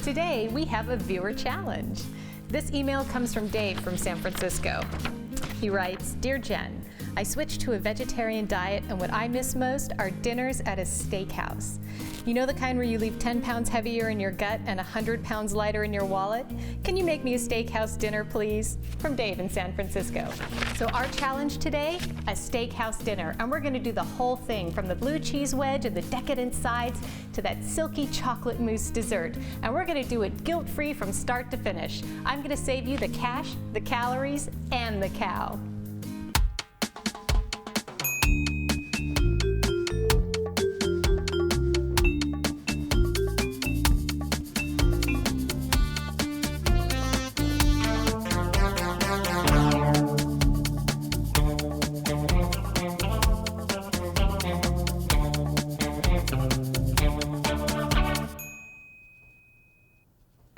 Today, we have a viewer challenge. This email comes from Dave from San Francisco. He writes, "Dear Jen, I switched to a vegetarian diet and what I miss most are dinners at a steakhouse. You know the kind where you leave 10 pounds heavier in your gut and 100 pounds lighter in your wallet? Can you make me a steakhouse dinner, please?" From Dave in San Francisco. So our challenge today, a steakhouse dinner. And we're gonna do the whole thing from the blue cheese wedge and the decadent sides to that silky chocolate mousse dessert. And we're gonna do it guilt-free from start to finish. I'm gonna save you the cash, the calories, and the cow.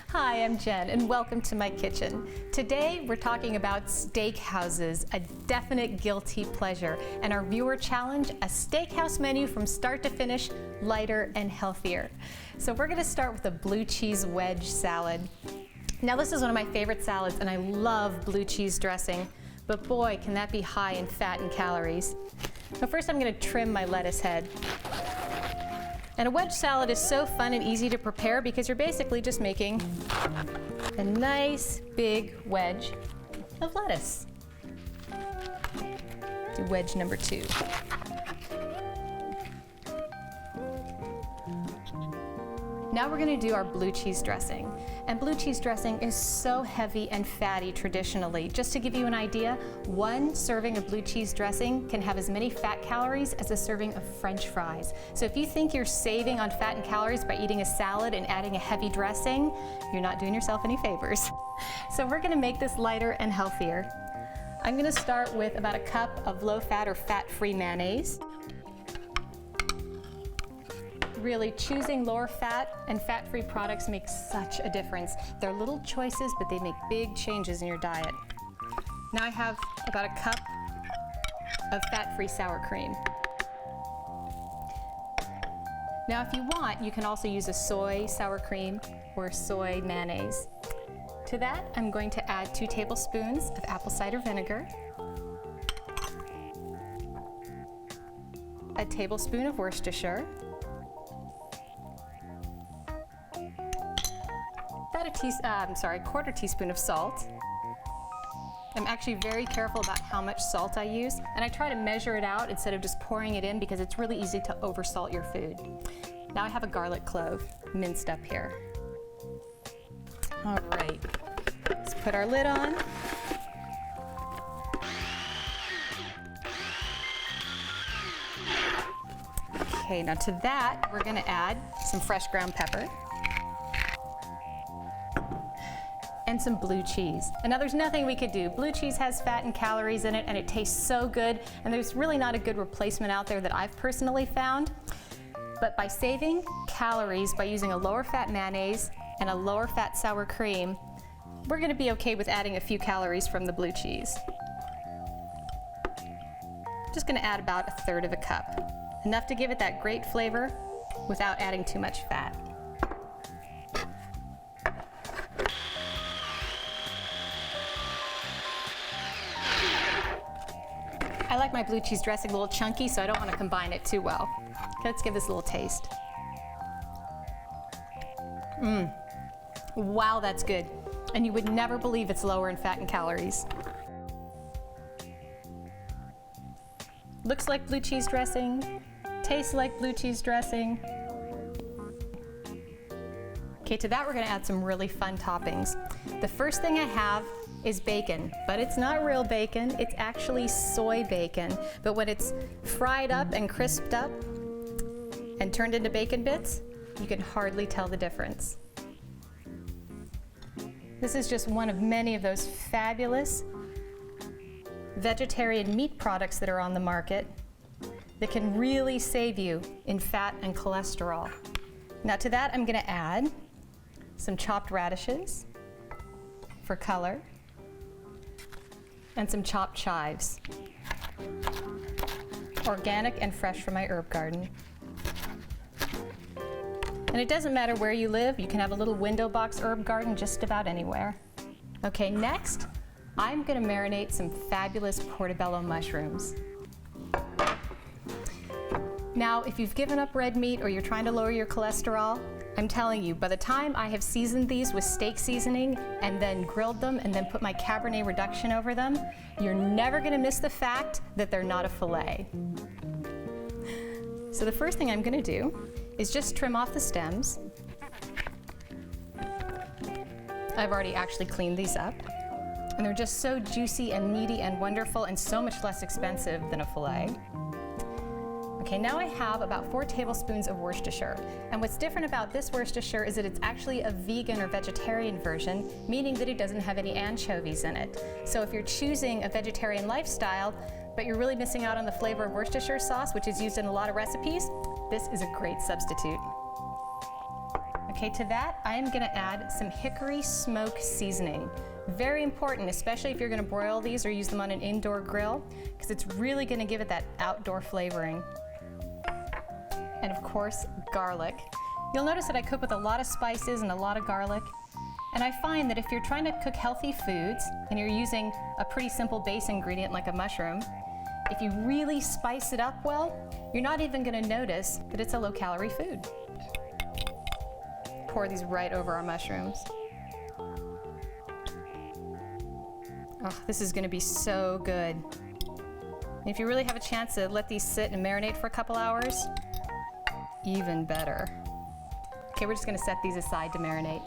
Hi, I'm Jen, and welcome to my kitchen. Today, we're talking about steakhouses, a definite guilty pleasure, and our viewer challenge, a steakhouse menu from start to finish, lighter and healthier. So we're gonna start with a blue cheese wedge salad. Now, this is one of my favorite salads, and I love blue cheese dressing, but boy, can that be high in fat and calories. But first, I'm gonna trim my lettuce head. And a wedge salad is so fun and easy to prepare because you're basically just making a nice big wedge of lettuce. Do wedge number 2. Now we're gonna do our blue cheese dressing. And blue cheese dressing is so heavy and fatty traditionally. Just to give you an idea, 1 serving of blue cheese dressing can have as many fat calories as a serving of French fries. So if you think you're saving on fat and calories by eating a salad and adding a heavy dressing, you're not doing yourself any favors. So we're gonna make this lighter and healthier. I'm gonna start with about a cup of low-fat or fat-free mayonnaise. Really, choosing lower fat and fat-free products makes such a difference. They're little choices, but they make big changes in your diet. Now I have about a cup of fat-free sour cream. Now if you want, you can also use a soy sour cream or soy mayonnaise. To that, I'm going to add 2 tablespoons of apple cider vinegar, a tablespoon of Worcestershire, about a quarter teaspoon of salt. I'm actually very careful about how much salt I use, and I try to measure it out instead of just pouring it in because it's really easy to oversalt your food. Now I have a garlic clove minced up here. All right, let's put our lid on. Okay, now to that, we're gonna add some fresh ground pepper and some blue cheese. And now there's nothing we could do. Blue cheese has fat and calories in it, and it tastes so good, and there's really not a good replacement out there that I've personally found. But by saving calories by using a lower fat mayonnaise and a lower fat sour cream, we're gonna be okay with adding a few calories from the blue cheese. Just gonna add about 1/3 of a cup. Enough to give it that great flavor without adding too much fat. I like my blue cheese dressing a little chunky, so I don't want to combine it too well. Okay, let's give this a little taste. Wow, that's good. And you would never believe it's lower in fat and calories. Looks like blue cheese dressing, tastes like blue cheese dressing. Okay, to that we're gonna add some really fun toppings. The first thing I have is bacon, but it's not real bacon, it's actually soy bacon. But when it's fried up and crisped up and turned into bacon bits, you can hardly tell the difference. This is just one of many of those fabulous vegetarian meat products that are on the market that can really save you in fat and cholesterol. Now to that, I'm gonna add some chopped radishes for color, and some chopped chives, organic and fresh from my herb garden. And it doesn't matter where you live, you can have a little window box herb garden just about anywhere. Okay, next, I'm gonna marinate some fabulous portobello mushrooms. Now, if you've given up red meat or you're trying to lower your cholesterol, I'm telling you, by the time I have seasoned these with steak seasoning and then grilled them and then put my Cabernet reduction over them, you're never gonna miss the fact that they're not a filet. So the first thing I'm gonna do is just trim off the stems. I've already actually cleaned these up. And they're just so juicy and meaty and wonderful and so much less expensive than a filet. Okay, now I have about 4 tablespoons of Worcestershire. And what's different about this Worcestershire is that it's actually a vegan or vegetarian version, meaning that it doesn't have any anchovies in it. So if you're choosing a vegetarian lifestyle, but you're really missing out on the flavor of Worcestershire sauce, which is used in a lot of recipes, this is a great substitute. Okay, to that, I am gonna add some hickory smoke seasoning. Very important, especially if you're gonna broil these or use them on an indoor grill, because it's really gonna give it that outdoor flavoring. And of course, garlic. You'll notice that I cook with a lot of spices and a lot of garlic. And I find that if you're trying to cook healthy foods and you're using a pretty simple base ingredient like a mushroom, if you really spice it up well, you're not even gonna notice that it's a low-calorie food. Pour these right over our mushrooms. Oh, this is gonna be so good. And if you really have a chance to let these sit and marinate for a couple hours, even better. Okay, we're just gonna set these aside to marinate.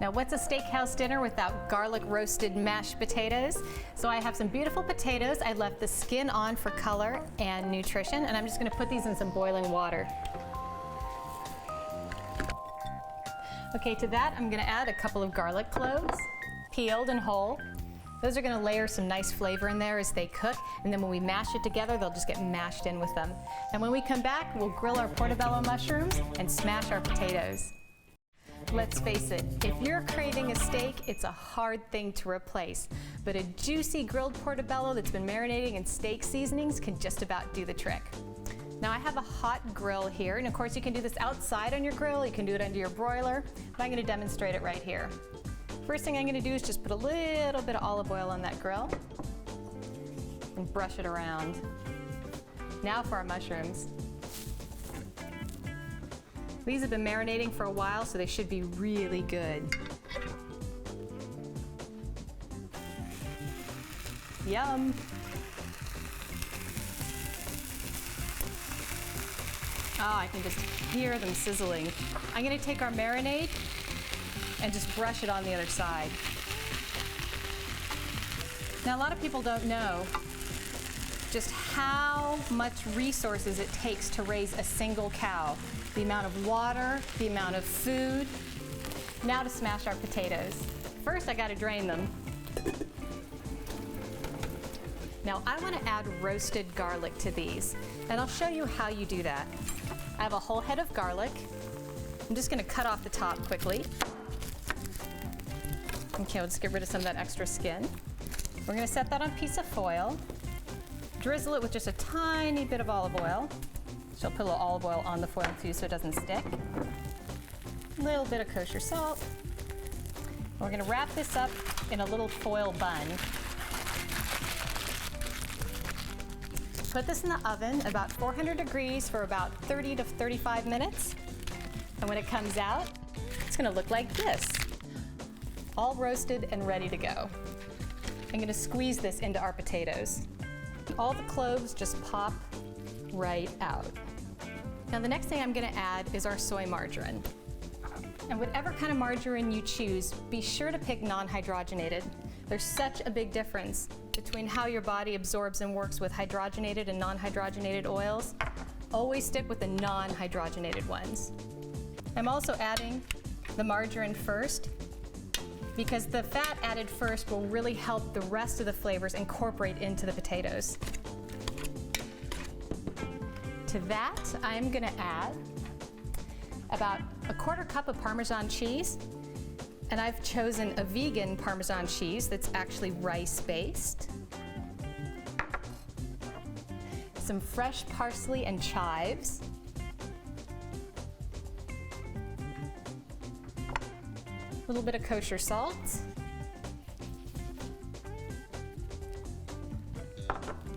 Now, what's a steakhouse dinner without garlic roasted mashed potatoes? So I have some beautiful potatoes. I left the skin on for color and nutrition, and I'm just gonna put these in some boiling water. Okay, to that, I'm gonna add a couple of garlic cloves, peeled and whole. Those are gonna layer some nice flavor in there as they cook, and then when we mash it together, they'll just get mashed in with them. And when we come back, we'll grill our portobello mushrooms and smash our potatoes. Let's face it, if you're craving a steak, it's a hard thing to replace. But a juicy grilled portobello that's been marinating in steak seasonings can just about do the trick. Now I have a hot grill here, and of course you can do this outside on your grill, you can do it under your broiler, but I'm gonna demonstrate it right here. First thing I'm gonna do is just put a little bit of olive oil on that grill and brush it around. Now for our mushrooms. These have been marinating for a while, so they should be really good. Yum! Oh, I can just hear them sizzling. I'm gonna take our marinade and just brush it on the other side. Now, a lot of people don't know just how much resources it takes to raise a single cow. The amount of water, the amount of food. Now to smash our potatoes. First, I gotta drain them. Now, I wanna add roasted garlic to these, and I'll show you how you do that. I have a whole head of garlic. I'm just gonna cut off the top quickly. Okay, let's get rid of some of that extra skin. We're gonna set that on a piece of foil, drizzle it with just a tiny bit of olive oil. So I'll put a little olive oil on the foil too so it doesn't stick. A little bit of kosher salt. We're gonna wrap this up in a little foil bun. Put this in the oven about 400 degrees for about 30 to 35 minutes. And when it comes out, it's gonna look like this. All roasted and ready to go. I'm gonna squeeze this into our potatoes. All the cloves just pop right out. Now the next thing I'm gonna add is our soy margarine. And whatever kind of margarine you choose, be sure to pick non-hydrogenated. There's such a big difference between how your body absorbs and works with hydrogenated and non-hydrogenated oils. Always stick with the non-hydrogenated ones. I'm also adding the margarine first because the fat added first will really help the rest of the flavors incorporate into the potatoes. To that, I'm gonna add about a 1/4 cup of Parmesan cheese, and I've chosen a vegan Parmesan cheese that's actually rice-based. some fresh parsley and chives, a little bit of kosher salt,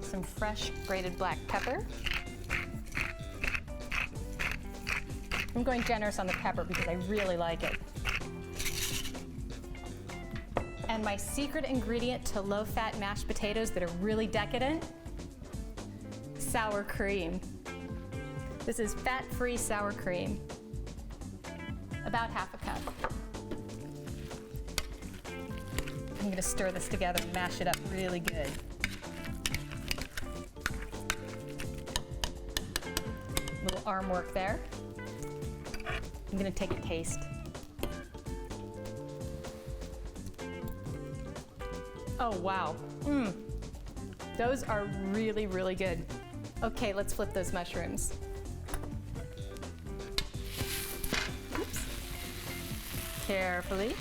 some fresh grated black pepper. I'm going generous on the pepper because I really like it. And my secret ingredient to low-fat mashed potatoes that are really decadent, sour cream. This is fat-free sour cream, about half a cup. I'm gonna stir this together and mash it up really good. Little arm work there. I'm gonna take a taste. Oh, wow. Those are really, really good. Okay, let's flip those mushrooms. Oops. Carefully.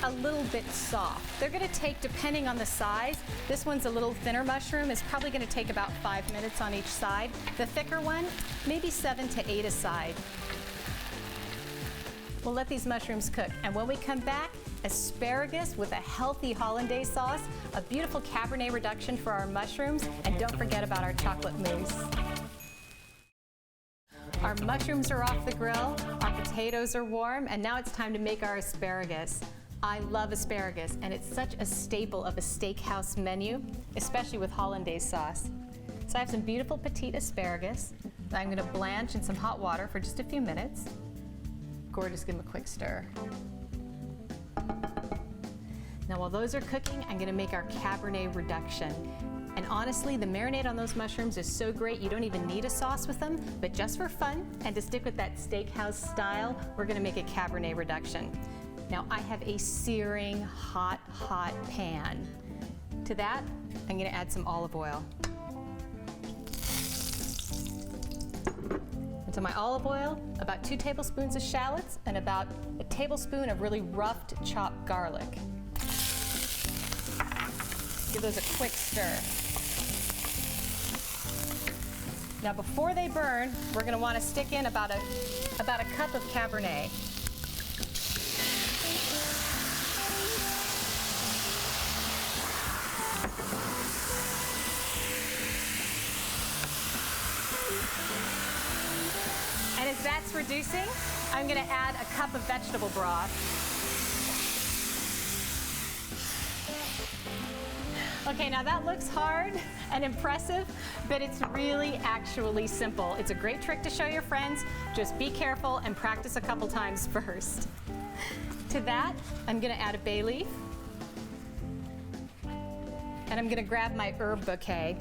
A little bit soft. They're gonna take, depending on the size, this one's a little thinner mushroom, is probably gonna take about 5 minutes on each side. The thicker one, maybe 7 to 8 a side. We'll let these mushrooms cook, and when we come back, asparagus with a healthy hollandaise sauce, a beautiful Cabernet reduction for our mushrooms, and don't forget about our chocolate mousse. Our mushrooms are off the grill, our potatoes are warm, and now it's time to make our asparagus. I love asparagus, and it's such a staple of a steakhouse menu, especially with hollandaise sauce. So I have some beautiful petite asparagus that I'm gonna blanch in some hot water for just a few minutes. Gorgeous, give them a quick stir. Now while those are cooking, I'm gonna make our Cabernet reduction. And honestly, the marinade on those mushrooms is so great, you don't even need a sauce with them, but just for fun, and to stick with that steakhouse style, we're gonna make a Cabernet reduction. Now I have a searing, hot pan. To that, I'm gonna add some olive oil. To my olive oil, about 2 tablespoons of shallots and about a tablespoon of really roughed chopped garlic. Give those a quick stir. Now before they burn, we're gonna wanna stick in about a cup of Cabernet. And as that's reducing, I'm gonna add a cup of vegetable broth. Okay, now that looks hard and impressive, but it's really actually simple. It's a great trick to show your friends. Just be careful and practice a couple times first. To that, I'm gonna add a bay leaf. And I'm gonna grab my herb bouquet.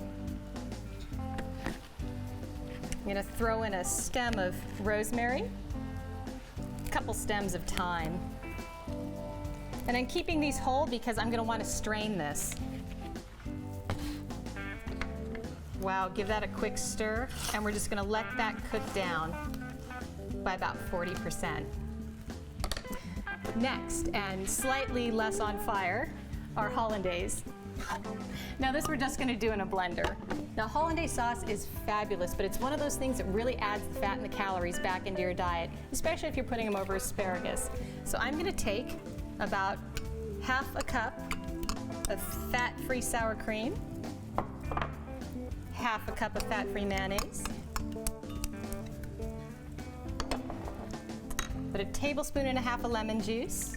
I'm gonna throw in a stem of rosemary, a couple stems of thyme. And I'm keeping these whole because I'm gonna wanna strain this. Wow, give that a quick stir, and we're just gonna let that cook down by about 40%. Next, and slightly less on fire, are hollandaise. Now this we're just gonna do in a blender. Now hollandaise sauce is fabulous, but it's one of those things that really adds the fat and the calories back into your diet, especially if you're putting them over asparagus. So I'm gonna take about half a cup of fat-free sour cream, half a cup of fat-free mayonnaise, but a tablespoon and a half of lemon juice,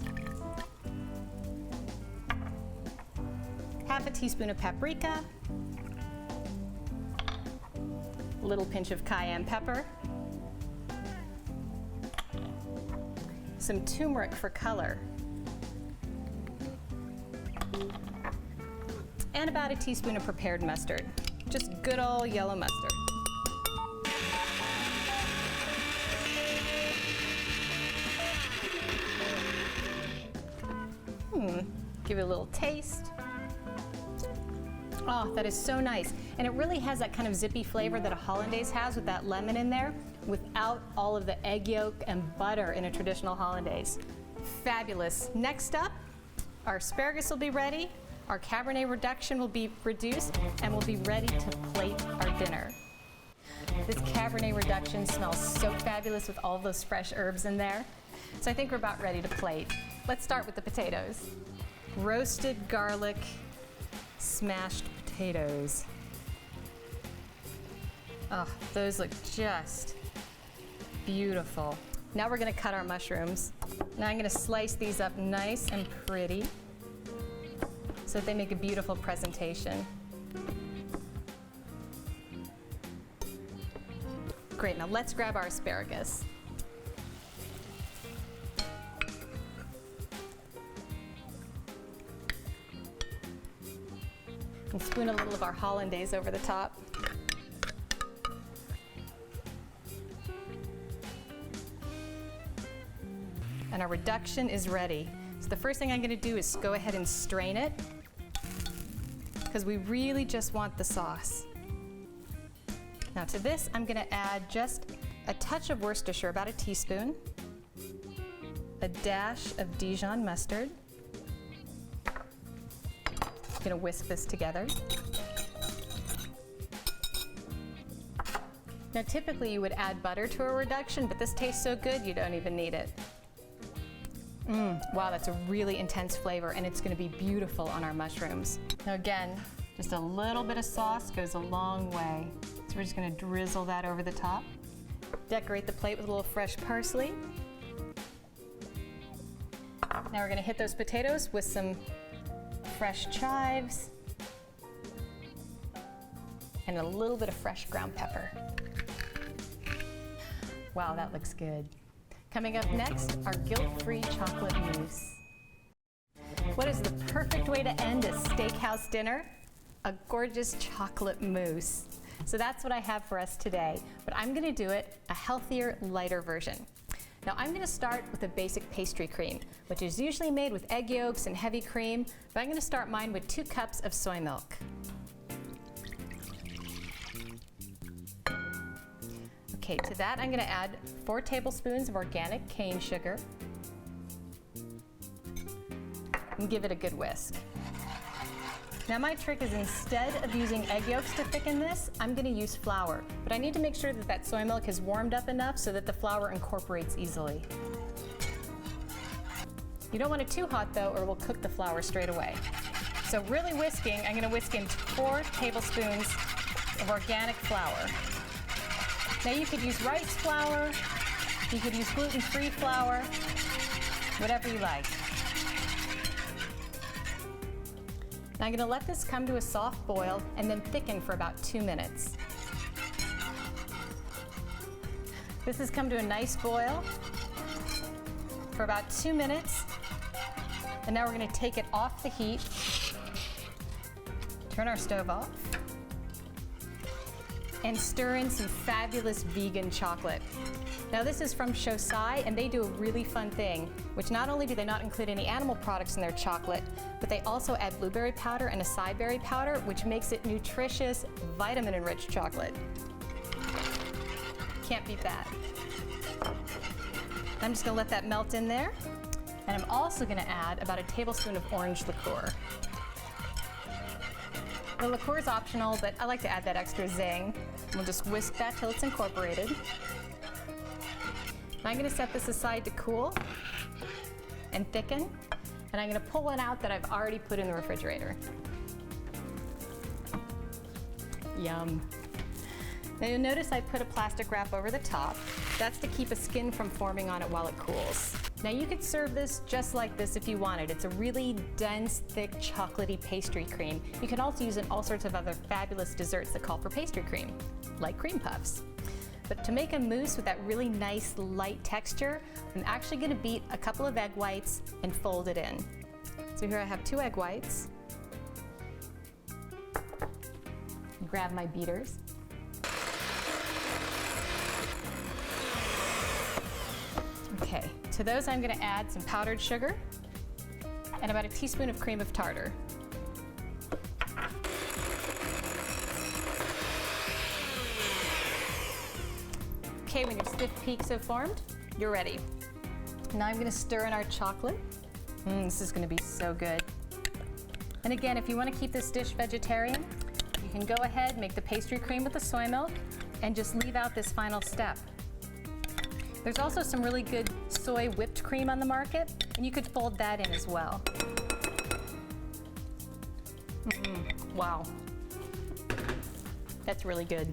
half a teaspoon of paprika, a little pinch of cayenne pepper, some turmeric for color, and about a teaspoon of prepared mustard. Just good old yellow mustard. Give it a little taste. Oh, that is so nice. And it really has that kind of zippy flavor that a hollandaise has with that lemon in there without all of the egg yolk and butter in a traditional hollandaise. Fabulous. Next up, our asparagus will be ready. Our Cabernet reduction will be reduced and we'll be ready to plate our dinner. This Cabernet reduction smells so fabulous with all those fresh herbs in there. So I think we're about ready to plate. Let's start with the potatoes. Roasted garlic, smashed potatoes. Oh, those look just beautiful. Now we're gonna cut our mushrooms. Now I'm gonna slice these up nice and pretty so that they make a beautiful presentation. Great, now let's grab our asparagus. And spoon a little of our hollandaise over the top. And our reduction is ready. So the first thing I'm gonna do is go ahead and strain it, because we really just want the sauce. Now to this, I'm gonna add just a touch of Worcestershire, about a teaspoon, a dash of Dijon mustard. I'm gonna whisk this together. Now typically you would add butter to a reduction, but this tastes so good you don't even need it. Wow, that's a really intense flavor, and it's gonna be beautiful on our mushrooms. Now again, just a little bit of sauce goes a long way. So we're just gonna drizzle that over the top. Decorate the plate with a little fresh parsley. Now we're gonna hit those potatoes with some fresh chives and a little bit of fresh ground pepper. Wow, that looks good. Coming up next, our guilt-free chocolate mousse. What is the perfect way to end a steakhouse dinner? A gorgeous chocolate mousse. So that's what I have for us today, but I'm gonna do it a healthier, lighter version. Now I'm gonna start with a basic pastry cream, which is usually made with egg yolks and heavy cream, but I'm gonna start mine with 2 cups of soy milk. Okay, to that I'm gonna add 4 tablespoons of organic cane sugar and give it a good whisk. Now my trick is, instead of using egg yolks to thicken this, I'm gonna use flour, but I need to make sure that that soy milk is warmed up enough so that the flour incorporates easily. You don't want it too hot though, or it will cook the flour straight away. So really whisking, I'm gonna whisk in 4 tablespoons of organic flour. Now you could use rice flour, you could use gluten-free flour, whatever you like. Now I'm gonna let this come to a soft boil and then thicken for about 2 minutes. This has come to a nice boil for about 2 minutes. And now we're gonna take it off the heat, turn our stove off, and stir in some fabulous vegan chocolate. Now this is from Shosai, and they do a really fun thing, which not only do they not include any animal products in their chocolate, but they also add blueberry powder and acai berry powder, which makes it nutritious, vitamin-enriched chocolate. Can't beat that. I'm just gonna let that melt in there, and I'm also gonna add about a tablespoon of orange liqueur. The liqueur is optional, but I like to add that extra zing. We'll just whisk that till it's incorporated. I'm gonna set this aside to cool and thicken, and I'm gonna pull one out that I've already put in the refrigerator. Yum. Now you'll notice I put a plastic wrap over the top. That's to keep a skin from forming on it while it cools. Now you could serve this just like this if you wanted. It's a really dense, thick, chocolatey pastry cream. You can also use it in all sorts of other fabulous desserts that call for pastry cream, like cream puffs. But to make a mousse with that really nice, light texture, I'm actually gonna beat a couple of egg whites and fold it in. So here I have 2 egg whites. Grab my beaters. Okay, to those I'm gonna add some powdered sugar and about a teaspoon of cream of tartar. Okay, when your stiff peaks have formed, you're ready. Now I'm gonna stir in our chocolate. This is gonna be so good. And again, if you want to keep this dish vegetarian, you can go ahead, make the pastry cream with the soy milk, and just leave out this final step. There's also some really good soy whipped cream on the market, and you could fold that in as well. Wow. That's really good.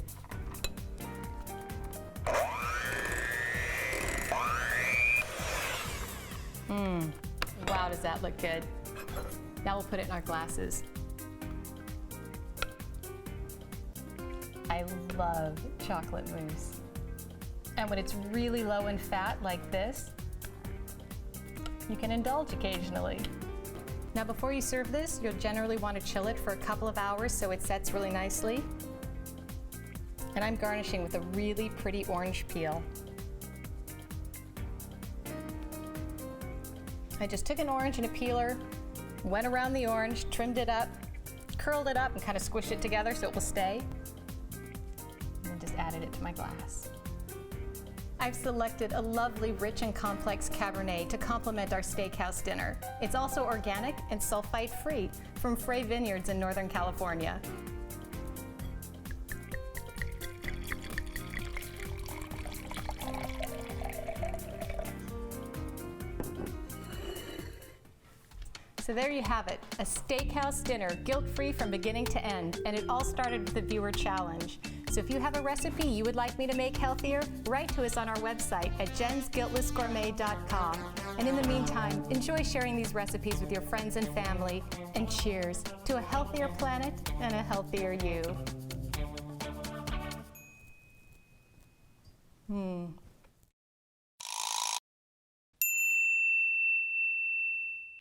Wow, does that look good. Now we'll put it in our glasses. I love chocolate mousse. And when it's really low in fat like this, you can indulge occasionally. Now before you serve this, you'll generally want to chill it for a couple of hours so it sets really nicely. And I'm garnishing with a really pretty orange peel. I just took an orange and a peeler, went around the orange, trimmed it up, curled it up, and kind of squished it together so it will stay. And then just added it to my glass. I've selected a lovely, rich and complex Cabernet to complement our steakhouse dinner. It's also organic and sulfite-free from Frey Vineyards in Northern California. So there you have it, a steakhouse dinner, guilt-free from beginning to end, and it all started with the viewer challenge. So if you have a recipe you would like me to make healthier, write to us on our website at jensguiltlessgourmet.com. And in the meantime, enjoy sharing these recipes with your friends and family, and cheers to a healthier planet and a healthier you.